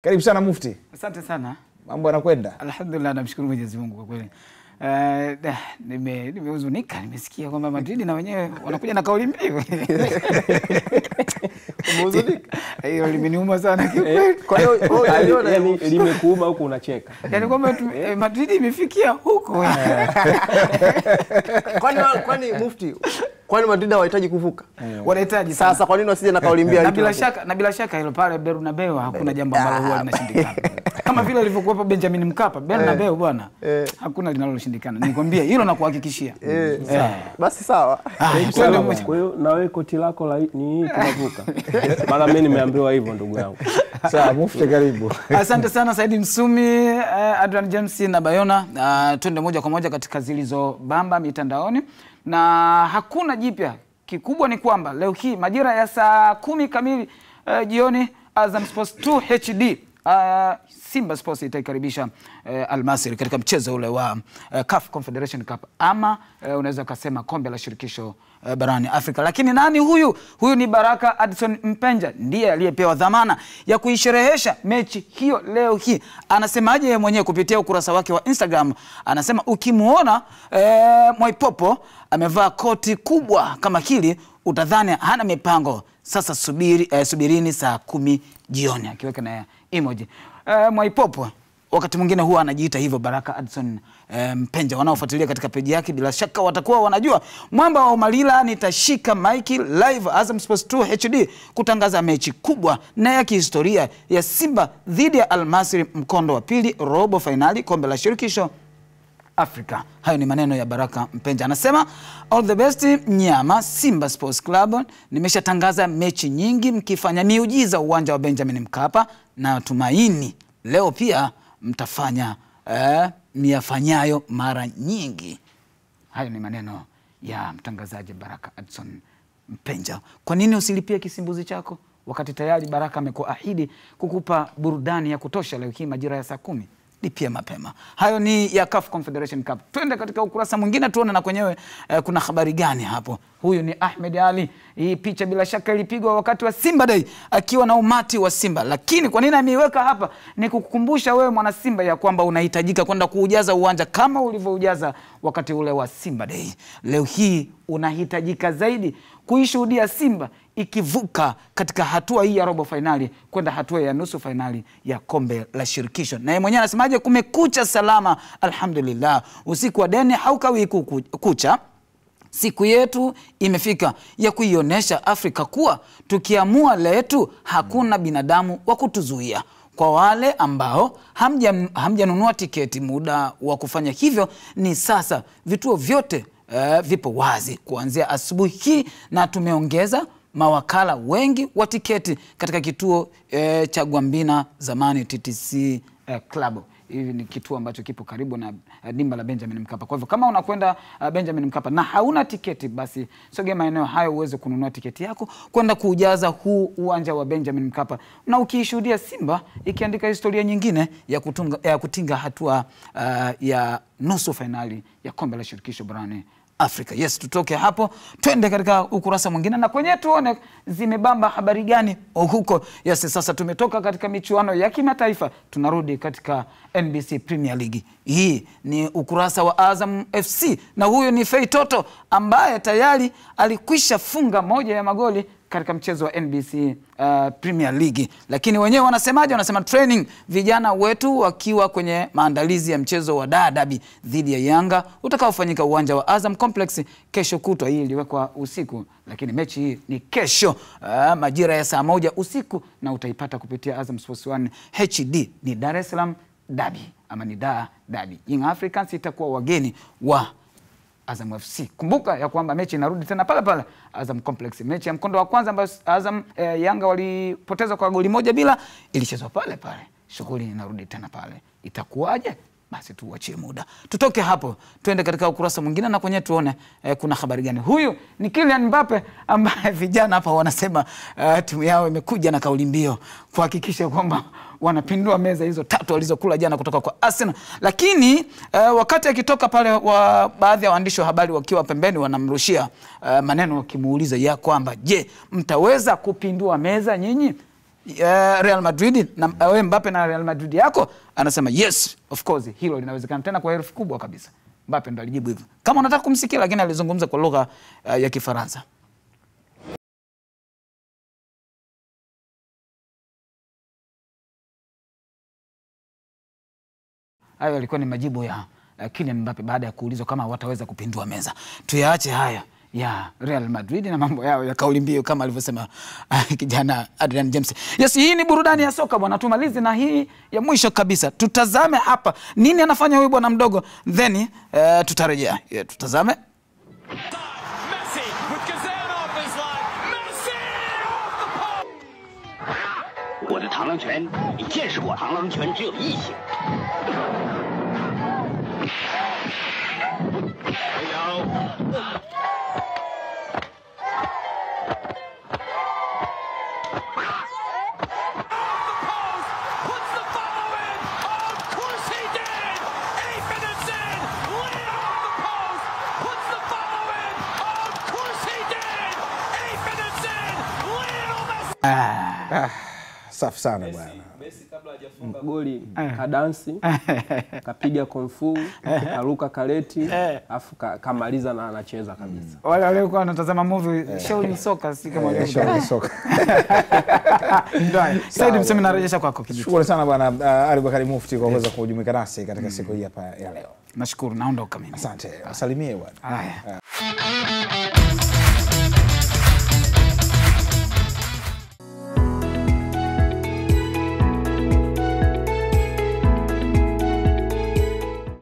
Karibu sana Mufti. Asante sana. Mambo yanakwenda? Alhamdulillah, namshukuru Mwenyezi Mungu kwa kweli. Nimehuzunika, nimesikia kwamba Madrid na wenyewe wanakuja na kauli mbiu. Umehuzunika? Hiyo limeniuma sana kikweli. Kwa hiyo limekuuma huko unacheka. Yaani kwamba Madrid imefikia huko. Kwani Mufti, kwani Madrid hawahitaji kuvuka? Wanahitaji sasa. Kwa nini wasije na kauli mbiu? Na bila shaka hilo pale Bernabeu hakuna jambo ambalo huwa linashindikana. Kama vile ilivyokuwa Benjamin Mkapa, Bernabeu bwana, hakuna linaloshindikana. Nikwambia hilo na kuhakikishia. Basi sawa. Kwa hiyo na wewe koti lako ni tunavuka. Maana mimi nimeambiwa hivyo ndugu yangu. Sawa Mufti, karibu. Asante sana Saidi Msumi, Adrian James na Bayona. Twende moja kwa moja katika zilizobamba mitandaoni. Na hakuna jipya. Kikubwa ni kwamba leo hii majira ya saa 10 kamili jioni Azam Sports 2 HD Simba Sports itaikaribisha Al Masry katika mchezo ule wa CAF Confederation Cup, ama unaweza kusema kombe la shirikisho barani Afrika. Lakini nani huyu? Huyu ni Baraka Addison Mpenja, ndiye aliyepewa dhamana ya kuisherehesha mechi hiyo leo hii. Anasemaje yeye mwenyewe kupitia ukurasa wake wa Instagram? Anasema ukimuona Mwaipopo amevaa koti kubwa kama hili utadhani hana mipango. Sasa subirini saa 10 jioni, akiweka na emoji. Mwaipopo wakati mwingine huwa anajiita hivyo Baraka Addison Mpenja. Wanaofuatilia katika peji yake bila shaka watakuwa wanajua. Mwamba wa Malila, nitashika Mikey live Azam Sports 2 HD kutangaza mechi kubwa na ya kihistoria ya Simba dhidi ya Al Masry, mkondo wa pili, robo finali kombe la shirikisho Afrika. Hayo ni maneno ya Baraka Mpenja. Anasema all the best Nyama Simba Sports Club, nimeshatangaza mechi nyingi mkifanya miujiza uwanja wa Benjamin Mkapa, na tumaini leo pia mtafanya miafanyayo mara nyingi. Hayo ni maneno ya mtangazaji Baraka Addison Mpenja. Kwa nini usilipie kisimbuzi chako wakati tayari Baraka amekuahidi kukupa burudani ya kutosha leo hii majira ya saa 10? Lipia mapema. Hayo ni ya CAF Confederation Cup. Twende katika ukurasa mwingine tuone na kwenyewe kuna habari gani hapo. Huyu ni Ahmed Ali. Hii picha bila shaka ilipigwa wakati wa Simba Day akiwa na umati wa Simba. Lakini kwa nini ameiweka hapa? Ni kukukumbusha wewe mwana Simba ya kwamba unahitajika kwenda kuujaza uwanja kama ulivyoujaza wakati ule wa Simba Day. Leo hii unahitajika zaidi kuishuhudia Simba ikivuka katika hatua hii ya robo finali kwenda hatua ya nusu finali ya kombe la shirikisho. Na yeye mwenyewe anasemaje? Kumekucha salama, alhamdulillah. Usiku wa deni haukawi kucha. Siku yetu imefika ya kuionyesha Afrika kuwa tukiamua letu hakuna binadamu wa kutuzuia. Kwa wale ambao hamjanunua tiketi, muda wa kufanya hivyo ni sasa. Vituo vyote vipo wazi kuanzia asubuhi hii, na tumeongeza mawakala wengi wa tiketi katika kituo cha Gwambina, zamani TTC Club. Hivi ni kituo ambacho kipo karibu na dimba la Benjamin Mkapa. Kwa hivyo kama unakwenda Benjamin Mkapa na hauna tiketi, basi sogea maeneo hayo uweze kununua tiketi yako kwenda kuujaza huu uwanja wa Benjamin Mkapa, na ukiishuhudia Simba ikiandika historia nyingine ya kutinga hatua ya nusu finali ya kombe la shirikisho barani Afrika. Yes, tutoke hapo twende katika ukurasa mwingine na kwenye tuone zimebamba habari gani huko. Yes, sasa tumetoka katika michuano ya kimataifa, tunarudi katika NBC Premier League. Hii ni ukurasa wa Azam FC, na huyu ni Fei Toto ambaye tayari alikwisha funga moja ya magoli katika mchezo wa NBC Premier League. Lakini wenyewe wanasemaje? Wanasema training, vijana wetu wakiwa kwenye maandalizi ya mchezo wa Derby dhidi ya Yanga utakaofanyika uwanja wa Azam Complex kesho kutwa. Hii iliwekwa usiku, lakini mechi hii ni kesho majira ya saa 1 usiku, na utaipata kupitia Azam Sports 1 HD. Ni Dar es Salaam Derby ama ni Derby. Young Africans itakuwa wageni wa Azam FC. Kumbuka ya kwamba mechi inarudi tena pale pale Azam Complex. Mechi ya mkondo wa kwanza ambayo Azam Yanga walipoteza kwa goli 1-0 ilichezwa pale pale. Shughuli inarudi tena pale. Itakuwaje? Basi tuachie muda. Tutoke hapo twende katika ukurasa mwingine na kwenye tuone kuna habari gani. Huyu ni Kylian Mbappe ambaye vijana hapa wanasema timu yao imekuja na kauli mbiu kuhakikisha kwamba wanapindua meza hizo 3 walizokula jana kutoka kwa Arsenal. Lakini wakati akitoka pale, baadhi ya waandishi wa habari wakiwa pembeni wanamrushia maneno wakimuuliza ya kwamba je, mtaweza kupindua meza nyinyi? Real Madrid na wewe Mbappe na Real Madrid yako, anasema yes of course hilo linawezekana, tena kwa herufi kubwa kabisa. Mbappe ndo alijibu hivyo, kama unataka kumsikia, lakini alizungumza kwa lugha ya Kifaransa. Hayo yalikuwa ni majibu ya Kylian Mbappe baada ya kuulizwa kama wataweza kupindua meza. Tuyaache haya ya Real Madrid na mambo yao ya kauli mbiu kama alivyosema kijana Adrian James. Yes, hii ni burudani ya soka bwana. Tumalize na hii ya mwisho kabisa. Tutazame hapa nini anafanya huyu bwana mdogo, then tutarejea. Tutazame. Messi with Gazan off his line. Messi off the post. 我的螳螂拳，你见识过螳螂拳只有一型。没有。Puts the follow in. Of course he did. 8 minutes in. Leo on the post. Puts the follow in. Of course he did. 8 minutes in. Lionel Messi. Safi sana bwana. Messi kabla hajafunga goli kadansi, kapiga kung fu, karuka kareti, afu kamaliza na anacheza kabisa. Wale walikuwa wanatazama movie Shaolin Soccer, si kama wale Shaolin Soccer. ndio. Said Msemi narejesha kwako kijibu. Shukrani sana bwana Ali Bakari Mufti kwa kuweza kujumuika nasi katika siku hii hapa ya leo. Nashukuru, naondoka mimi. Asante. Asalimie bwana. Haya.